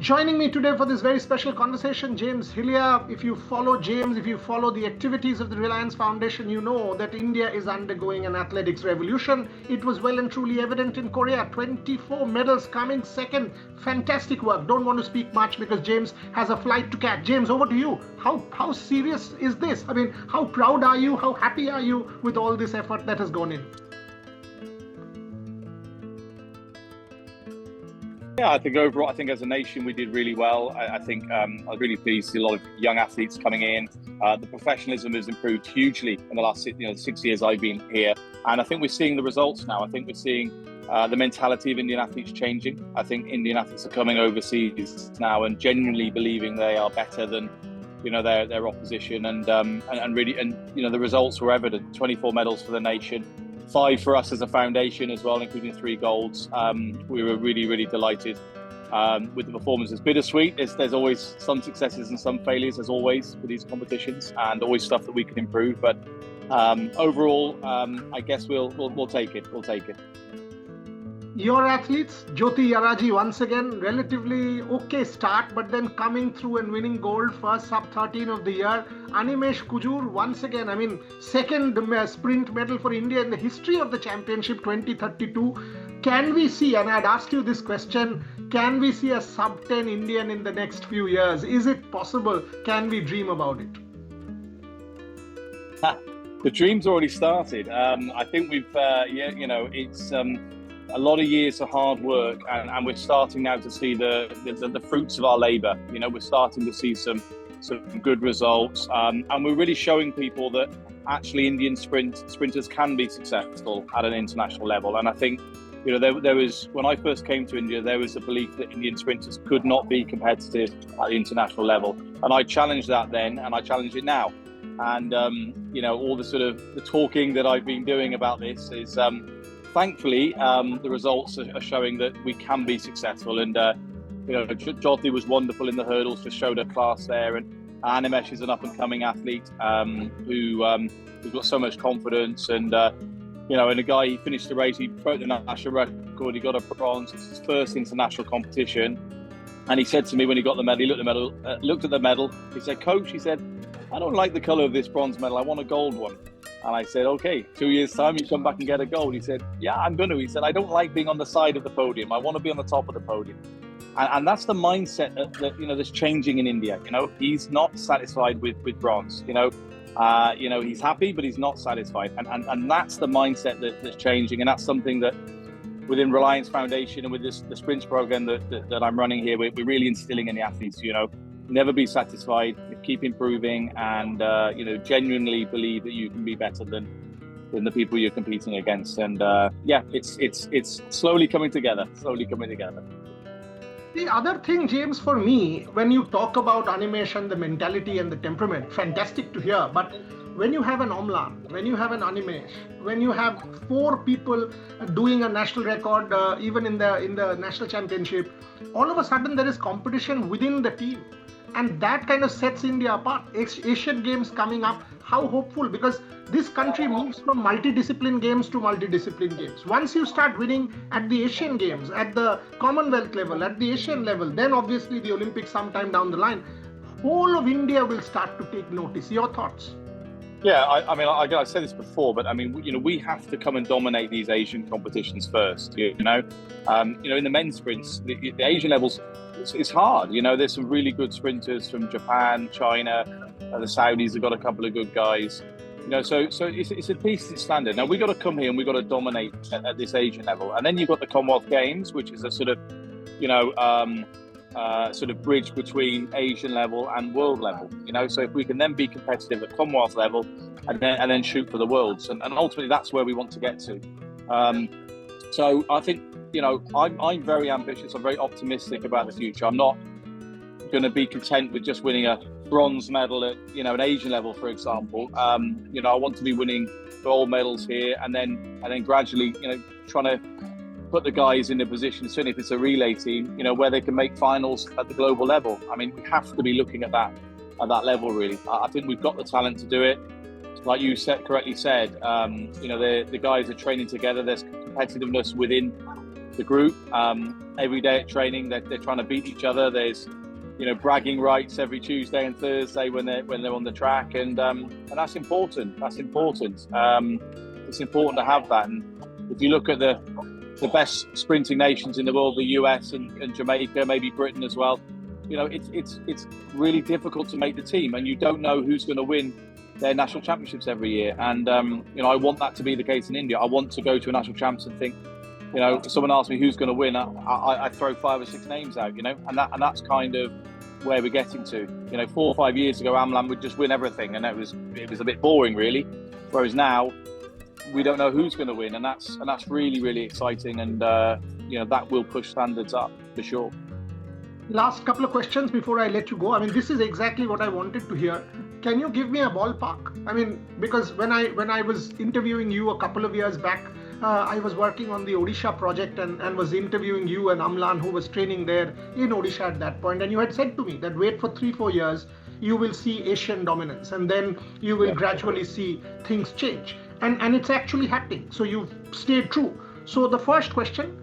Joining me today for this very special conversation, James Hillier. If you follow James, if you follow the activities of the Reliance Foundation, you know that India is undergoing an athletics revolution. It was well and truly evident in Korea. 24 medals coming second. Fantastic work. Don't want to speak much because James has a flight to catch. James, over to you. How serious is this? I mean, how proud are you? How happy are you with all this effort that has gone in? Yeah, I think overall, as a nation, we did really well. I think I was really pleased to see a lot of young athletes coming in. The professionalism has improved hugely in the last 6 years I've been here. And I think we're seeing the results now. I think we're seeing the mentality of Indian athletes changing. I think Indian athletes are coming overseas now and genuinely believing they are better than their opposition. And the results were evident. 24 medals for the nation. 5 for us as a foundation as well, including 3 golds. We were really, really delighted with the performance. It's bittersweet. There's always some successes and some failures, as always, with these competitions, and always stuff that we can improve. But overall, I guess we'll take it. We'll take it. Your athletes, Jyothi, Yarraji, once again, relatively okay start, but then coming through and winning gold, first sub-13 of the year. Animesh Kujur, once again, second sprint medal for India in the history of the championship, 2032. Can we see, and I'd ask you this question, can we see a sub-10 Indian in the next few years? Is it possible? Can we dream about it? The dream's already started. I think we've, it's a lot of years of hard work, and we're starting now to see the fruits of our labour. We're starting to see some good results, and we're really showing people that actually Indian sprinters can be successful at an international level. And I think there was, when I first came to India, there was a belief that Indian sprinters could not be competitive at the international level, and I challenged that then, and I challenge it now. And all the talking that I've been doing about this is thankfully the results are showing that we can be successful. And Jyothi was wonderful in the hurdles, just showed her class there, and Animesh is an up-and-coming athlete who's got so much confidence. And and a guy, he finished the race, he broke the national record, he got a bronze. It's his first international competition, and he said to me when he got the medal, he looked at the medal, he said, "Coach," he said, "I don't like the colour of this bronze medal, I want a gold one." And I said, "Okay, 2 years' time, you come back and get a gold." He said, "Yeah, I'm going to." He said, "I don't like being on the side of the podium. I want to be on the top of the podium." And that's the mindset that that's changing in India. He's not satisfied with bronze. He's happy, but he's not satisfied. And that's the mindset that's changing. And that's something that within Reliance Foundation and with the sprints program that I'm running here, we're really instilling in the athletes. Never be satisfied, keep improving, and genuinely believe that you can be better than the people you're competing against. And it's slowly coming together. The other thing, James, for me, when you talk about Animesh and the mentality and the temperament, fantastic to hear. But when you have an Omlan, when you have an Animesh, when you have 4 people doing a national record, even in the national championship, all of a sudden there is competition within the team. And that kind of sets India apart. Asian Games coming up, how hopeful, because this country moves from multidiscipline games to multidiscipline games. Once you start winning at the Asian Games, at the Commonwealth level, at the Asian level, then obviously the Olympics sometime down the line, whole of India will start to take notice. Your thoughts? Yeah, I said this before, but we have to come and dominate these Asian competitions first. In the men's sprints, the Asian levels, it's hard. There's some really good sprinters from Japan, China, the Saudis have got a couple of good guys. So it's a decent standard. Now we've got to come here and we've got to dominate at this Asian level, and then you've got the Commonwealth Games, which is a sort of bridge between Asian level and world level. So if we can then be competitive at Commonwealth level and then shoot for the Worlds, and ultimately that's where we want to get to. So I think I'm very ambitious. I'm very optimistic about the future. I'm not going to be content with just winning a bronze medal at an Asian level, for example. I want to be winning gold medals here, and then gradually trying to put the guys in a position, certainly if it's a relay team, where they can make finals at the global level. We have to be looking at that level, really. I think we've got the talent to do it. Like you correctly said, the guys are training together. There's competitiveness within the group. Every day at training, they're trying to beat each other. There's, bragging rights every Tuesday and Thursday when they're on the track, and that's important. It's important to have that. And if you look at the best sprinting nations in the world, the US and Jamaica, maybe Britain as well, it's really difficult to make the team, and you don't know who's going to win their national championships every year. And I want that to be the case in India. I want to go to a national champs and think, if someone asks me who's going to win, I throw 5 or 6 names out, and that's kind of where we're getting to. 4 or 5 years ago, Amlan would just win everything, and it was a bit boring, really. Whereas now, we don't know who's going to win, and that's really, really exciting, and that will push standards up for sure. Last couple of questions before I let you go. This is exactly what I wanted to hear. Can you give me a ballpark? Because when I was interviewing you a couple of years back, I was working on the Odisha project and was interviewing you and Amlan, who was training there in Odisha at that point. And you had said to me that wait for 3-4 years, you will see Asian dominance, and then you will gradually see things change. And it's actually happening. So you've stayed true. So the first question,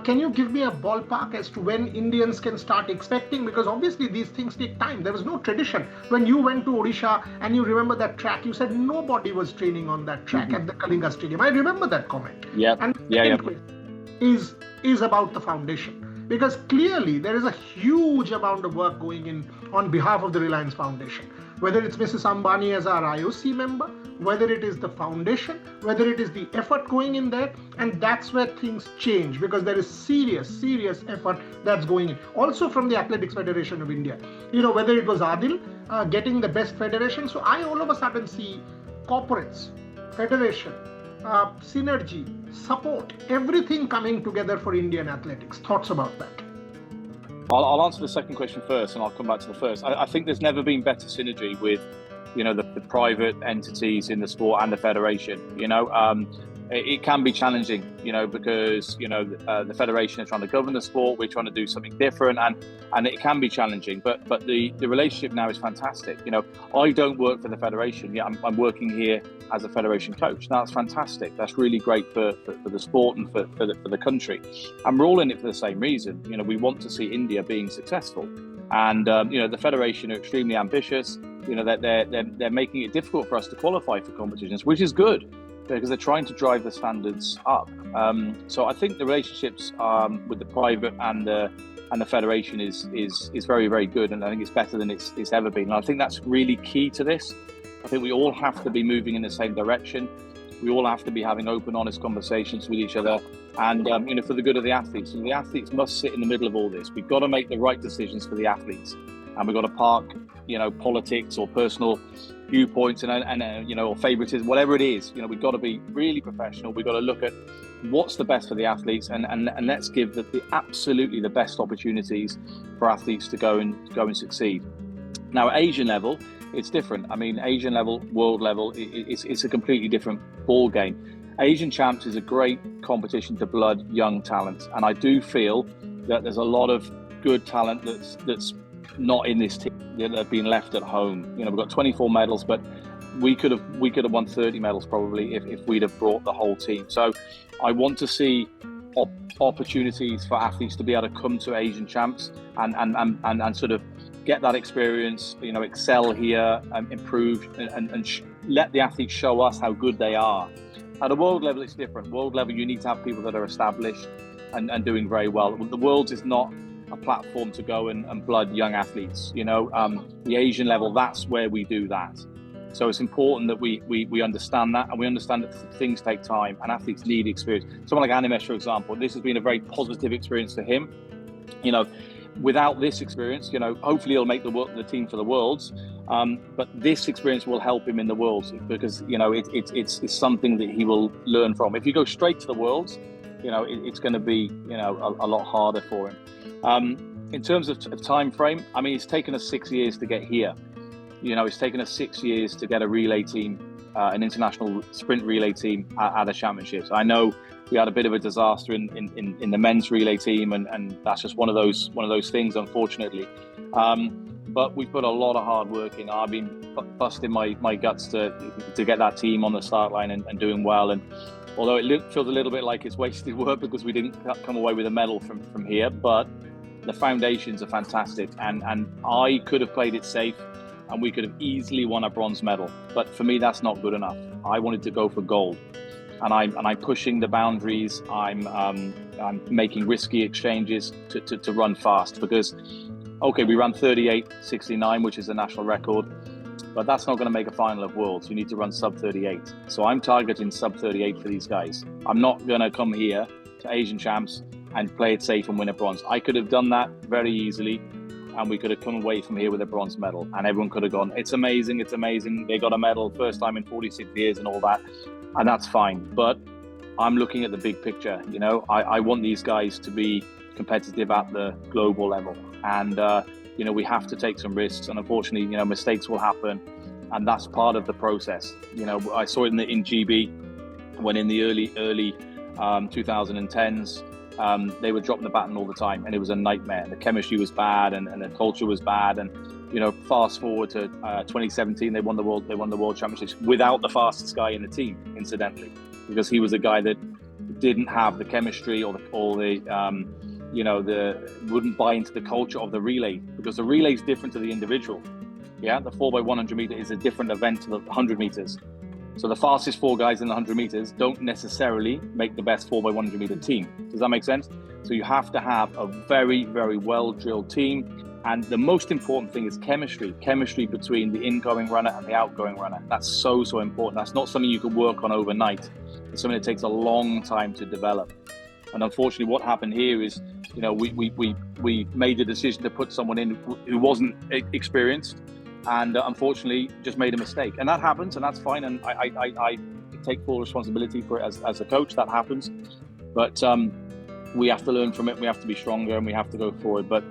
can you give me a ballpark as to when Indians can start expecting? Because obviously these things take time. There was no tradition. When you went to Odisha and you remember that track, you said nobody was training on that track at the Kalinga Stadium. I remember that comment. And the second question is about the foundation. Because clearly there is a huge amount of work going in on behalf of the Reliance Foundation. Whether it's Mrs. Ambani as our IOC member, whether it is the foundation, whether it is the effort going in there, and that's where things change, because there is serious effort that's going in. Also from the Athletics Federation of India, whether it was Adille getting the best federation. So I all of a sudden see corporates, federation, synergy, support, everything coming together for Indian athletics. Thoughts about that? I'll answer the second question first, and I'll come back to the first. I think there's never been better synergy with, the private entities in the sport and the federation. It can be challenging, because the federation is trying to govern the sport. We're trying to do something different, and it can be challenging. But the relationship now is fantastic. I don't work for the federation. I'm working here as a federation coach. Now that's fantastic. That's really great for the sport and for the country. And we're all in it for the same reason. We want to see India being successful. And the federation are extremely ambitious. They're making it difficult for us to qualify for competitions, which is good, because they're trying to drive the standards up. So I think the relationships with the private and the federation is very, very good, and I think it's better than it's ever been. And I think that's really key to this. I think we all have to be moving in the same direction. We all have to be having open, honest conversations with each other, and for the good of the athletes. And the athletes must sit in the middle of all this. We've got to make the right decisions for the athletes, and we've got to park politics or personal viewpoints and or favoritism, whatever it is. We've got to be really professional. We've got to look at what's the best for the athletes, and let's give the absolutely the best opportunities for athletes to go and succeed. Now, at Asian level, it's different. Asian level, world level, it's a completely different ball game. Asian Champs is a great competition to blood young talent, and I do feel that there's a lot of good talent that's not in this team, that have been left at home. We've got 24 medals, but we could have won 30 medals probably if we'd have brought the whole team. So I want to see opportunities for athletes to be able to come to Asian Champs and sort of get that experience, excel here and improve and let the athletes show us how good they are. At a world level, it's different. World level, you need to have people that are established and doing very well. The Worlds is not a platform to go and blood young athletes. The Asian level, that's where we do that. So it's important that we understand that, and we understand that things take time and athletes need experience. Someone like Animesh, for example, this has been a very positive experience for him. Without this experience, hopefully he'll make the team for the Worlds. But this experience will help him in the Worlds, because it's something that he will learn from. If you go straight to the Worlds, it's going to be a lot harder for him. In terms of time frame, it's taken us 6 years to get here. It's taken us 6 years to get a relay team, an international sprint relay team at the championships. I know we had a bit of a disaster in the men's relay team, and that's just one of those things, unfortunately. but we put a lot of hard work in. I've been busting my guts to get that team on the start line and doing well. And although it feels a little bit like it's wasted work because we didn't come away with a medal from here, but the foundations are fantastic. And I could have played it safe and we could have easily won a bronze medal. But for me, that's not good enough. I wanted to go for gold. And I'm pushing the boundaries. I'm making risky exchanges to run fast because, okay, we ran 38.69, which is the national record, but that's not going to make a final of Worlds. You need to run sub 38. So I'm targeting sub 38 for these guys. I'm not going to come here to Asian Champs and play it safe and win a bronze. I could have done that very easily, and we could have come away from here with a bronze medal, and everyone could have gone, it's amazing, it's amazing. They got a medal, first time in 46 years and all that. And that's fine, but I'm looking at the big picture. You know, I want these guys to be competitive at the global level, and you know, we have to take some risks. And unfortunately, you know, mistakes will happen, and that's part of the process. You know, I saw it in GB when in the early 2010s, they were dropping the baton all the time, and it was a nightmare. The chemistry was bad, and the culture was bad, and you know, fast forward to 2017, they won the world championships without the fastest guy in the team, incidentally, because he was a guy that didn't have the chemistry or the you know, wouldn't buy into the culture of the relay, because the relay is different to the individual. Yeah, the 4x100 meter is a different event to the 100 meters. So the fastest 4 guys in the 100 meters don't necessarily make the best 4x100 meter team. Does that make sense? So you have to have a very, very well drilled team. And the most important thing is chemistry between the incoming runner and the outgoing runner. That's so important. That's not something you can work on overnight. It's something that takes a long time to develop. And unfortunately, what happened here is, you know, we made the decision to put someone in who wasn't experienced, and unfortunately just made a mistake. And that happens, and that's fine. And I take full responsibility for it as a coach. That happens. But we have to learn from it. We have to be stronger, and we have to go forward. But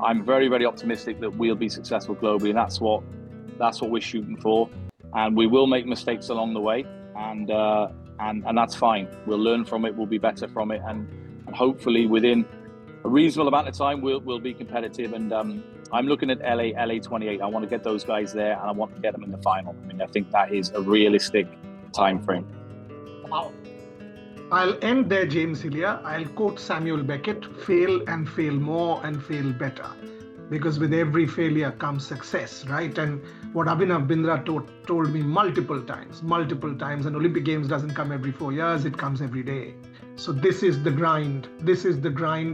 I'm very, very optimistic that we'll be successful globally, and that's what we're shooting for. And we will make mistakes along the way, and that's fine. We'll learn from it. We'll be better from it, and hopefully within a reasonable amount of time, we'll be competitive. And I'm looking at LA 28. I want to get those guys there, and I want to get them in the final. I mean, I think that is a realistic time frame. Wow. I'll end there, James Hillier. I'll quote Samuel Beckett, fail and fail more and fail better. Because with every failure comes success, right? And what Abhinav Bindra told me multiple times, and Olympic Games doesn't come every 4 years, it comes every day. So this is the grind.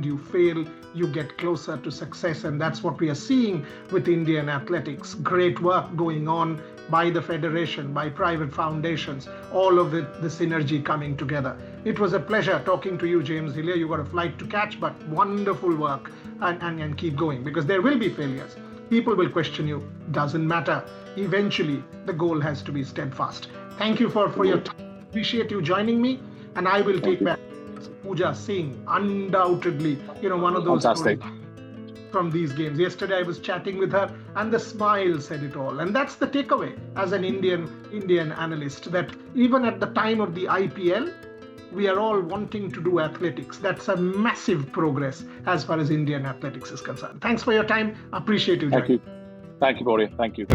You fail, you get closer to success. And that's what we are seeing with Indian athletics. Great work going on by the federation, by private foundations, all of the synergy coming together. It was a pleasure talking to you, James Hillier. You got a flight to catch, but wonderful work, and keep going, because there will be failures. People will question you. Doesn't matter. Eventually, the goal has to be steadfast. Thank you for your time. Appreciate you joining me, and I will take back Pooja Singh, undoubtedly, you know, one of those from these games. Yesterday I was chatting with her, and the smile said it all. And that's the takeaway as an Indian analyst, that even at the time of the IPL, we are all wanting to do athletics. That's a massive progress as far as Indian athletics is concerned. Thanks for your time. Appreciate you. Thank you. Thank you, Boria. Thank you.